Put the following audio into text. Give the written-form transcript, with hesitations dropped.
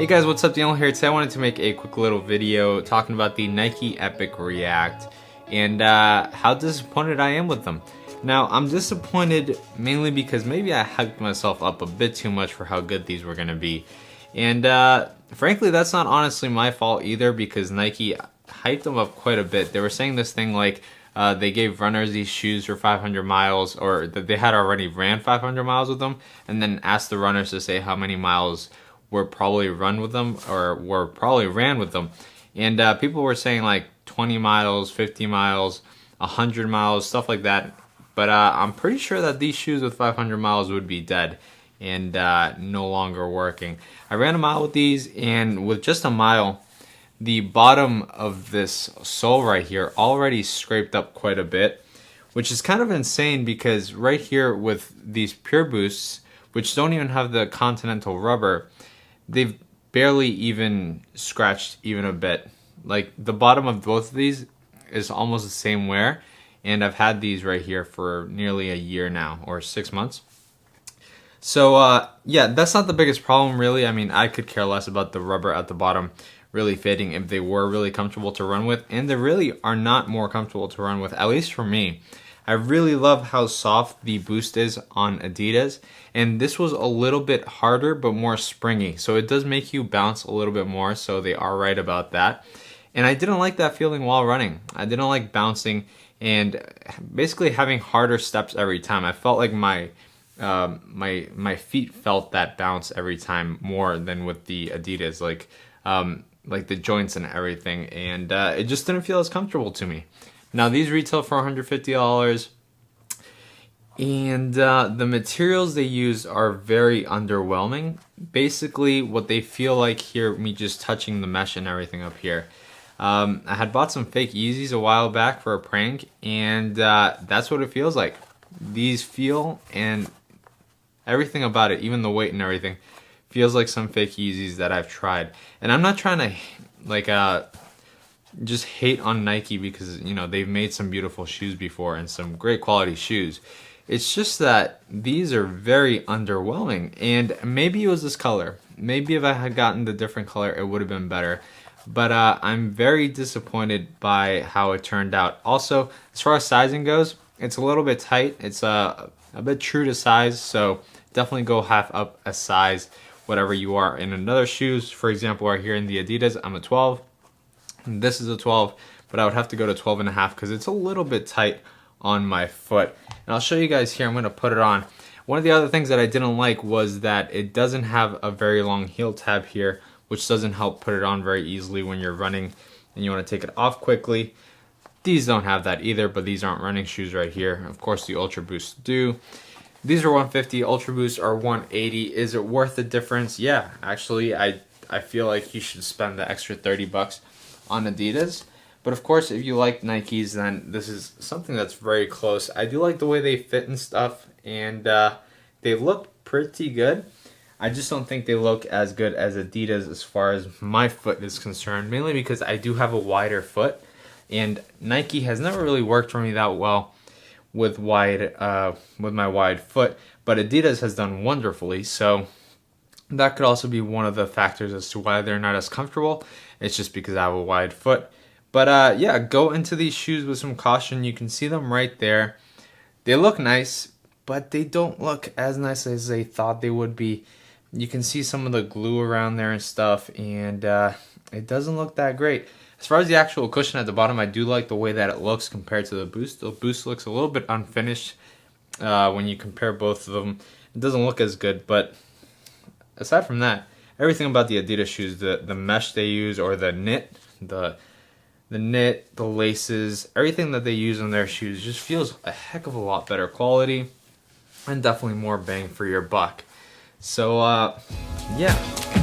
Hey guys, what's up? Daniel here. Today I wanted to make a quick little video talking about the Nike Epic React and how disappointed I am with them. Now, I'm disappointed mainly because maybe I hyped myself up a bit too much for how good these were going to be. And frankly, that's not honestly my fault either, because Nike hyped them up quite a bit. They were saying this thing like they gave runners these shoes for 500 miles, or that they had already ran 500 miles with them, and then asked the runners to say how many miles were probably run with them or were probably ran with them. And people were saying like 20 miles, 50 miles, 100 miles, stuff like that. But I'm pretty sure that these shoes with 500 miles would be dead and no longer working. I ran a mile with these, and with just a mile, the bottom of this sole right here already scraped up quite a bit, which is kind of insane because right here with these Pure Boosts, which don't even have the Continental rubber, they've barely even scratched even a bit. Like the bottom of both of these is almost the same wear, and I've had these right here for nearly a year now, or 6 months. So yeah, that's not the biggest problem really. I mean, I could care less about the rubber at the bottom really fading if they were really comfortable to run with, and they really are not more comfortable to run with, at least for me. I really love how soft the Boost is on Adidas, and this was a little bit harder but more springy, so it does make you bounce a little bit more, so they are right about that. And I didn't like that feeling while running. I didn't like bouncing and basically having harder steps every time. I felt like my feet felt that bounce every time more than with the Adidas, like the joints and everything, and it just didn't feel as comfortable to me. Now these retail for $150, and the materials they use are very underwhelming. Basically what they feel like here, me just touching the mesh and everything up here. I had bought some fake Yeezys a while back for a prank, and that's what it feels like. These feel, and everything about it, even the weight and everything, feels like some fake Yeezys that I've tried. And I'm not trying to like just hate on Nike because, you know, they've made some beautiful shoes before and some great quality shoes. It's just that these are very underwhelming, and maybe it was this color. Maybe if I had gotten the different color, it would have been better. But I'm very disappointed by how it turned out. Also, as far as sizing goes, it's a little bit tight. It's a bit true to size, so definitely go half up a size, whatever you are in another shoes. For example, right here in the Adidas, I'm a 12. This is a 12, but I would have to go to 12 and a half because it's a little bit tight on my foot. And I'll show you guys here. I'm going to put it on. One of the other things that I didn't like was that it doesn't have a very long heel tab here, which doesn't help put it on very easily when you're running and you want to take it off quickly. These don't have that either, but these aren't running shoes right here. Of course, the Ultraboost do. These are 150, Ultraboost are 180. Is it worth the difference? Yeah, actually, I feel like you should spend the extra 30 bucks on Adidas. But of course, if you like Nikes, then this is something that's very close. I do like the way they fit and stuff, and they look pretty good. I just don't think they look as good as Adidas as far as my foot is concerned, mainly because I do have a wider foot, and Nike has never really worked for me that well with my wide foot, but Adidas has done wonderfully. So that could also be one of the factors as to why they're not as comfortable. It's just because I have a wide foot. But yeah, go into these shoes with some caution. You can see them right there. They look nice, but they don't look as nice as they thought they would be. You can see some of the glue around there and stuff, and it doesn't look that great. As far as the actual cushion at the bottom, I do like the way that it looks compared to the Boost. The Boost looks a little bit unfinished when you compare both of them. It doesn't look as good, but aside from that, everything about the Adidas shoes, the mesh they use, or the knit, the laces, everything that they use on their shoes just feels a heck of a lot better quality and definitely more bang for your buck. So yeah.